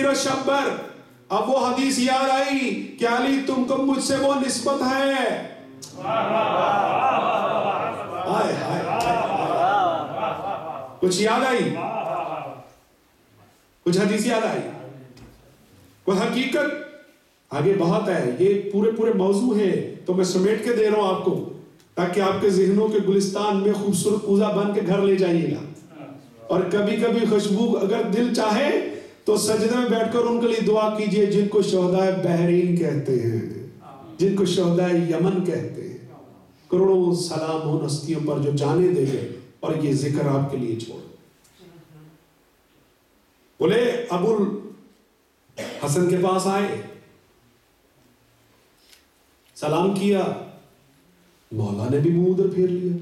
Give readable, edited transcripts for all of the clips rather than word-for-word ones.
میرا شب بھر. اب وہ حدیث یاد آئی کہ علی تم کو مجھ سے وہ نسبت ہے. کچھ یاد آئی, کچھ حدیث یاد آئی, کوئی حقیقت. آگے بہت ہے, یہ پورے موضوع ہے تو میں سمیٹ کے دے رہا ہوں آپ کو, تاکہ آپ کے ذہنوں کے گلستان میں خوبصورت پوزا بن کے گھر لے جائیے گا. اور کبھی کبھی خوشبو اگر دل چاہے تو سجدے میں بیٹھ کر ان کے لیے دعا کیجئے جن کو شہدائے بحرین کہتے ہیں, جن کو شہدائے یمن کہتے ہیں. کروڑوں سلام ان ہستیوں پر جو جانے دے گئے, اور یہ ذکر آپ کے لیے چھوڑ. بولے ابو الحسن کے پاس آئے, سلام کیا, مولا نے بھی منہ ادھر پھیر لیا.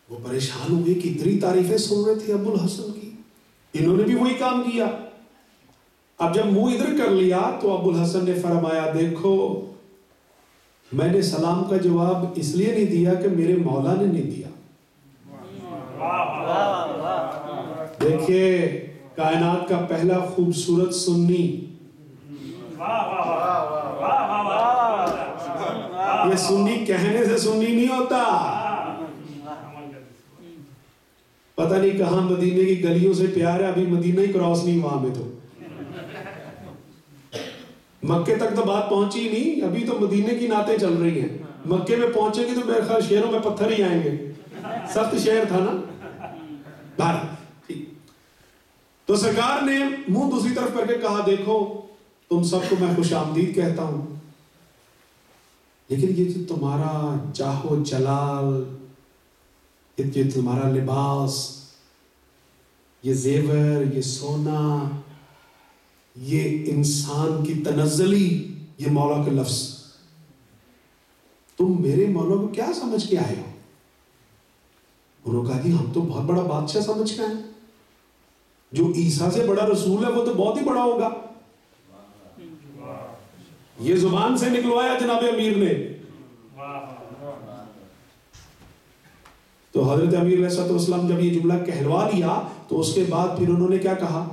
وہ پریشان ہوئے کہ اتنی تعریفیں سن رہے تھے ابو الحسن کی, انہوں نے بھی وہی کام کیا. اب جب منہ ادھر کر لیا تو ابو الحسن نے فرمایا دیکھو میں نے سلام کا جواب اس لیے نہیں دیا کہ میرے مولا نے نہیں دیا. دیکھیے کائنات کا پہلا خوبصورت سنی, یہ سنی کہنے سے سنی نہیں ہوتا. پتہ نہیں کہاں مدینے کی گلیوں سے پیار ہے, ابھی مدینہ ہی کراس نہیں وہاں میں تو. مکے تک تو بات پہنچی نہیں, ابھی تو مدینے کی نعتیں چل رہی ہیں. مکے میں پہنچے گی تو میرے خیال شہروں میں پتھر ہی آئیں گے, سخت شہر تھا نا. تو سرکار نے منہ دوسری طرف کر کے کہا دیکھو تم سب کو میں خوش آمدید کہتا ہوں, لیکن یہ جو تمہارا جاہ و جلال, یہ تمہارا لباس, یہ زیور, یہ سونا, یہ انسان کی تنزلی, یہ مولا کے لفظ, تم میرے مولا کو کیا سمجھ کے آئے ہو؟ انہوں نے کہا جی ہم تو بہت بڑا بادشاہ سمجھ کے ہیں, جو عیسیٰ سے بڑا رسول ہے وہ تو بہت ہی بڑا ہوگا. یہ زبان سے نکلوایا جناب امیر نے. تو حضرت امیر علیہ السلام جب یہ جملہ کہلوا لیا تو اس کے بعد پھر انہوں نے کیا کہا,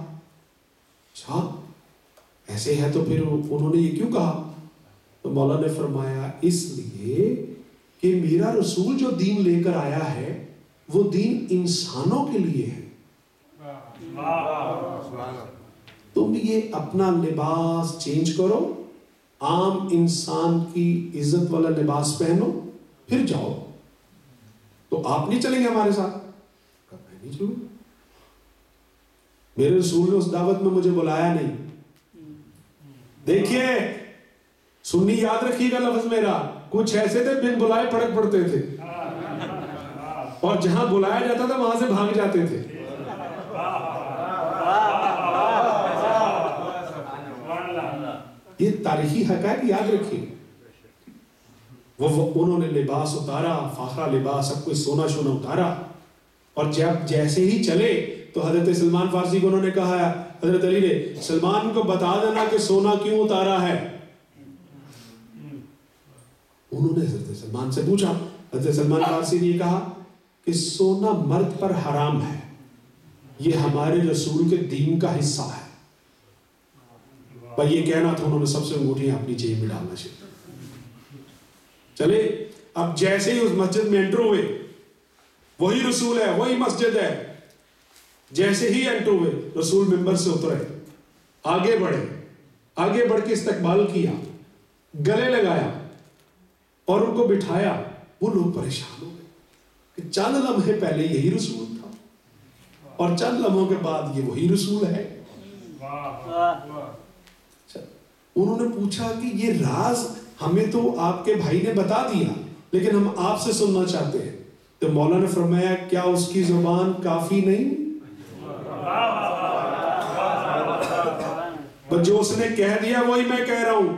اچھا ایسے ہے تو پھر انہوں نے یہ کیوں کہا؟ تو مولا نے فرمایا اس لیے کہ میرا رسول جو دین لے کر آیا ہے وہ دین انسانوں کے لیے ہے. تم یہ اپنا لباس چینج کرو, عام انسان کی عزت والا لباس پہنو, پھر جاؤ. تو آپ نہیں چلیں گے ہمارے ساتھ؟ میں نہیں چلوں. میرے رسول نے اس دعوت میں مجھے بلایا نہیں. دیکھیے سنی یاد رکھیے گا لفظ میرا, کچھ ایسے تھے بن بلائے پڑک پڑتے تھے, اور جہاں بلایا جاتا تھا وہاں سے بھاگ جاتے تھے. یہ تاریخی حقائق یاد رکھیے. انہوں نے لباس اتارا, فاخرہ لباس, سب کچھ سونا شونا اتارا, اور جب جیسے ہی چلے تو حضرت سلمان فارسی کو انہوں نے کہا, حضرت علی نے سلمان کو بتا دینا کہ سونا کیوں اتارا ہے. انہوں نے حضرت سلمان سے پوچھا. حضرت سلمان فارسی نے یہ کہا کہ سونا مرد پر حرام ہے, یہ ہمارے رسول کے دین کا حصہ ہے. پر یہ کہنا تھا, انہوں نے سب سے انگوٹھیاں اپنی جیب میں ڈالنا چاہیے. چلے اب جیسے ہی اس مسجد میں انٹر ہوئے, وہی رسول ہے, وہی مسجد ہے, جیسے ہی انٹر ہوئے رسول ممبر سے اترے, آگے بڑھے, آگے بڑھ کے استقبال کیا, گلے لگایا اور ان کو بٹھایا. وہ لوگ پریشان ہو گئے کہ چند لمحے پہلے یہی رسول تھا اور چند لمحوں کے بعد یہ وہی رسول ہے. انہوں نے پوچھا کہ یہ راز ہمیں تو آپ کے بھائی نے بتا دیا, لیکن ہم آپ سے سننا چاہتے ہیں. تو مولا نے فرمایا کیا اس کی زبان کافی نہیں؟ جو اس نے کہہ دیا وہی میں کہہ رہا ہوں.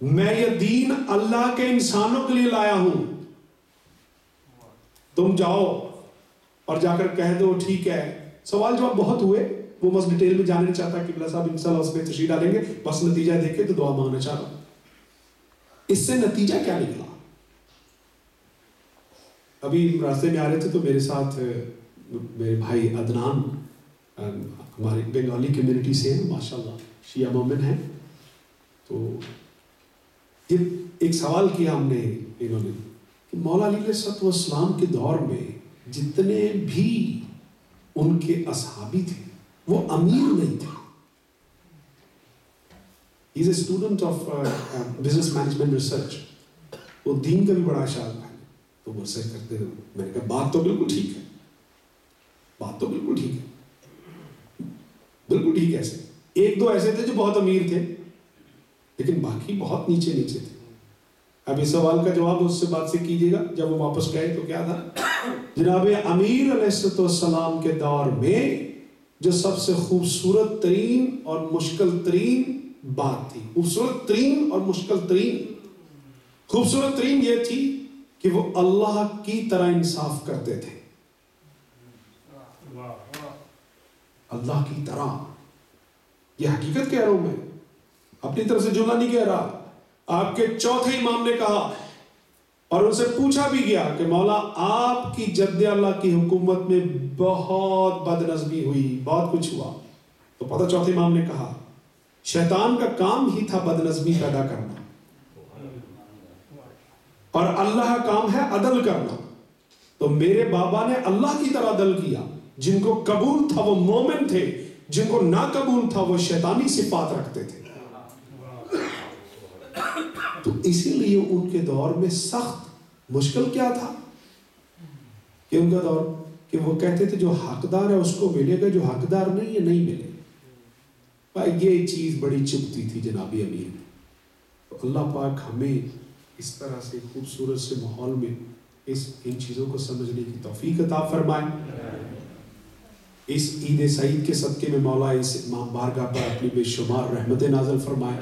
میں یہ دین اللہ کے انسانوں کے لیے لایا ہوں. تم جاؤ اور جا کر کہہ دو ٹھیک ہے. سوال جواب بہت ہوئے, وہ بس ڈیٹیل میں جانے نہیں چاہتا. قبلہ صاحب انشاءاللہ اس میں تشریح ڈالیں گے, بس نتیجہ دیکھے تو دعا مانگنا چاہ رہا ہوں. اس سے نتیجہ کیا نکلا؟ ابھی راستے میں آ رہے تھے تو میرے ساتھ میرے بھائی عدنان ہماری بنگالی کمیونٹی سے ہیں ماشاءاللہ، شیعہ مومن ہیں. تو یہ ایک سوال کیا ہم نے انہوں نے کہ مولا علی علیہ السلام کے دور میں جتنے بھی ان کے اصحابی تھے وہ امیر نہیں تھے. He is a student of business management research. وہ دین کا بھی بڑا شاعر ہے. تو وہ ریسرچ کرتے ہوئے میں نے کہا بات تو بالکل ٹھیک ہے، بات تو بالکل ٹھیک ہے، بالکل ٹھیک ہے. ایسے ایک دو ایسے تھے جو بہت امیر تھے لیکن باقی بہت نیچے نیچے تھے. اب اس سوال کا جواب اس سے بات سے کیجیے گا. جب وہ واپس گئے تو کیا تھا؟ جناب امیر علیہ السلام کے دور میں جو سب سے خوبصورت ترین اور مشکل ترین بات تھی، خوبصورت ترین اور مشکل ترین، خوبصورت ترین یہ تھی کہ وہ اللہ کی طرح انصاف کرتے تھے. اللہ کی طرح، یہ حقیقت کہہ رہا ہوں میں، اپنی طرف سے جملہ نہیں کہہ رہا. آپ کے چوتھے امام نے کہا اور ان سے پوچھا بھی گیا کہ مولا آپ کی جد اللہ کی حکومت میں بہت بد نظمی ہوئی، بہت کچھ ہوا. تو پتہ چوتھے امام نے کہا شیطان کا کام ہی تھا بد نظمی پیدا کرنا اور اللہ کا کام ہے عدل کرنا. تو میرے بابا نے اللہ کی طرح عدل کیا. جن کو قبول تھا وہ مومن تھے، جن کو نہ قبول تھا وہ شیطانی صفات رکھتے تھے. تو اسی لیے ان کے دور میں سخت مشکل کیا تھا کہ ان کا دور کہ وہ کہتے تھے جو حقدار ہے اس کو ملے گا، جو حقدار نہیں ہے نہیں ملے. بھائی یہ چیز بڑی چبھتی تھی جناب امیر. تو اللہ پاک ہمیں اس طرح سے خوبصورت سے ماحول میں ان چیزوں کو سمجھنے کی توفیق عطا فرمائے. اس عید سعید کے صدقے میں مولا اس امام بارگاہ پر اپنی بے شمار رحمتیں نازل فرمائے.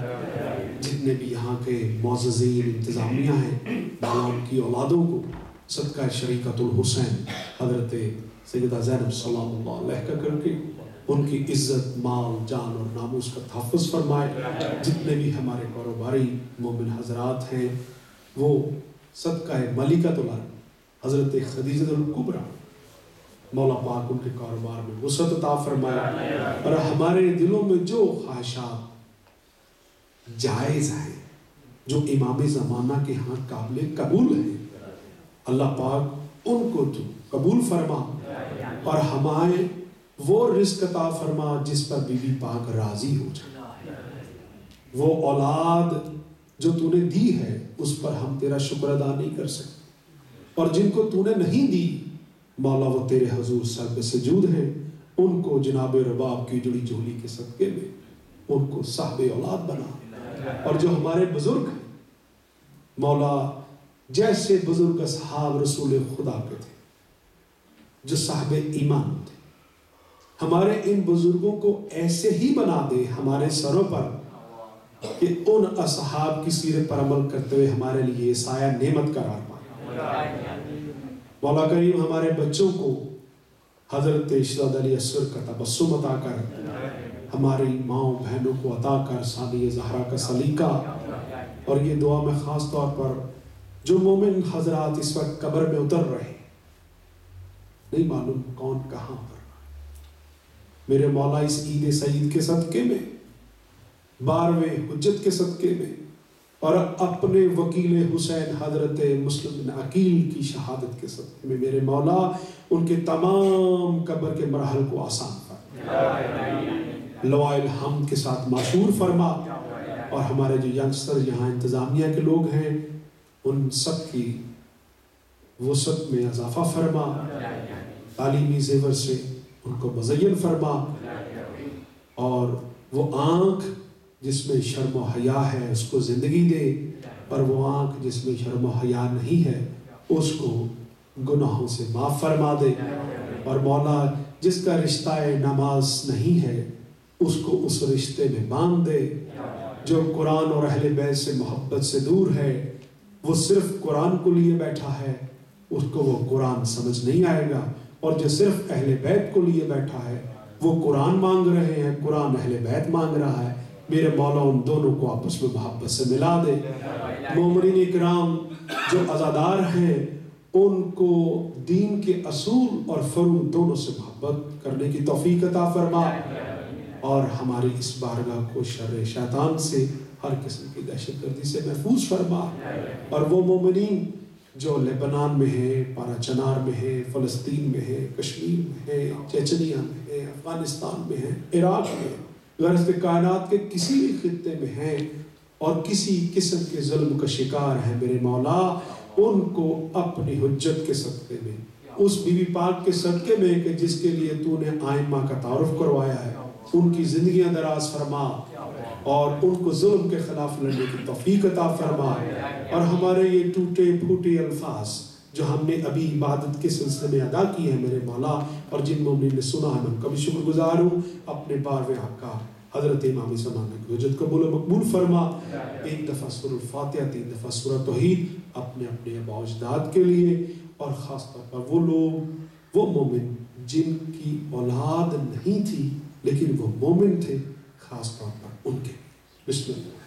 جتنے بھی یہاں کے معززین انتظامیہ ہیں مولا ان کی اولادوں کو صدقہ شریکت الحسین حضرت سیدہ زینب سلام اللہ علیہ کا کر کے ان کی عزت، مال، جان اور ناموس کا تحفظ فرمائے. جتنے بھی ہمارے کاروباری مومن حضرات ہیں وہ صدقہ ملکۃ الارض حضرت خدیجہ الکبریٰ مولا پاک ان کے کاروبار میں وسعت عطا فرمائے. اور ہمارے دلوں میں جو خواہشات جائز ہیں، جو امام زمانہ کے ہاں قابل قبول ہیں، اللہ پاک ان کو تو قبول فرما اور ہمیں وہ رزق عطا فرما جس پر بی بی پاک راضی ہو جائے. وہ اولاد جو تو نے دی ہے اس پر ہم تیرا شکر ادا نہیں کر سکتے، اور جن کو تو نے نہیں دی مولا وہ تیرے حضور سر پہ سجود ہیں. ان کو جناب رباب کی جڑی جھولی کے صدقے میں ان کو صاحب اولاد بنا. اور جو ہمارے بزرگ ہیں مولا جیسے بزرگ اصحاب رسول خدا کے تھے جو صاحب ایمان تھے، ہمارے ان بزرگوں کو ایسے ہی بنا دے ہمارے سروں پر کہ ان اصحاب کی سیرت پر عمل کرتے ہوئے ہمارے لیے سایہ نعمت قرار پائے. مولا کریم ہمارے بچوں کو حضرت شہزادہ علی اصغر کا تبسم عطا کر، ہماری ماؤں بہنوں کو عطا کر ثانی زہرا کا سلیقہ. اور یہ دعا میں خاص طور پر جو مومن حضرات اس وقت قبر میں اتر رہے نہیں معلوم کون کہاں پر، میرے مولا اس عید سعید کے صدقے میں، 12ویں حجت کے صدقے میں اور اپنے وکیل حسین حضرت مسلم بن عقیل کی شہادت کے صدقے میں میرے مولا ان کے تمام قبر کے مراحل کو آسان فرما، لوائل حمد کے ساتھ معشور فرما. اور ہمارے جو ینگسٹر یہاں انتظامیہ کے لوگ ہیں ان سب کی وسعت میں اضافہ فرما، تعلیمی زیور سے ان کو مزین فرما. اور وہ آنکھ جس میں شرم و حیا ہے اس کو زندگی دے، اور وہ آنکھ جس میں شرم و حیا نہیں ہے اس کو گناہوں سے معاف فرما دے. اور مولا جس کا رشتہ نماز نہیں ہے اس کو اس رشتے میں باندھ دے. جو قرآن اور اہل بیت سے محبت سے دور ہے وہ صرف قرآن کو لیے بیٹھا ہے، اس کو وہ قرآن سمجھ نہیں آئے گا. اور جو صرف اہل بیت کو لیے بیٹھا ہے وہ قرآن مانگ رہے ہیں، قرآن اہل بیت مانگ رہا ہے. میرے مولا ان دونوں کو آپس میں محبت سے ملا دے. مومنین اکرام جو عزادار ہیں ان کو دین کے اصول اور فروع دونوں سے محبت کرنے کی توفیق عطا فرما، اور ہماری اس بارگاہ کو شر شیطان سے، ہر قسم کی دہشت گردی سے محفوظ فرما، اور وہ مومنین جو لبنان میں ہیں، پارا چنار میں ہیں، فلسطین میں ہیں، کشمیر میں ہیں، چیچنیا میں ہیں، افغانستان میں ہیں، عراق میں ہیں، غرض کائنات کے کسی بھی خطے میں ہیں اور کسی قسم کے ظلم کا شکار ہیں، میرے مولا ان کو اپنی حجت کے صدقے میں، اس بی بی پاک کے صدقے میں کہ جس کے لیے تو نے آئمہ کا تعارف کروایا ہے، ان کی زندگیاں دراز فرما اور ان کو ظلم کے خلاف لڑنے کی توفیق عطا فرما، اور ہمارے یہ ٹوٹے پھوٹے الفاظ جو ہم نے ابھی عبادت کے سلسلے میں ادا کیے ہیں میرے مولا، اور جن مومنین نے سنا ہے، میں ان کا بھی شکر گزار ہوں، اپنے بارہویں حقہ حضرت امام زمانہ کی حجت قبول و مقبول فرما۔ ایک دفعہ سورہ الفاتحہ، 3 دفعہ سورہ توحید اپنے اپنے آباء و اجداد کے لیے، اور خاص طور پر وہ لوگ، وہ مومن جن کی اولاد نہیں تھی لیکن وہ مومن تھے، خاص طور پر ان کے بسم اللہ۔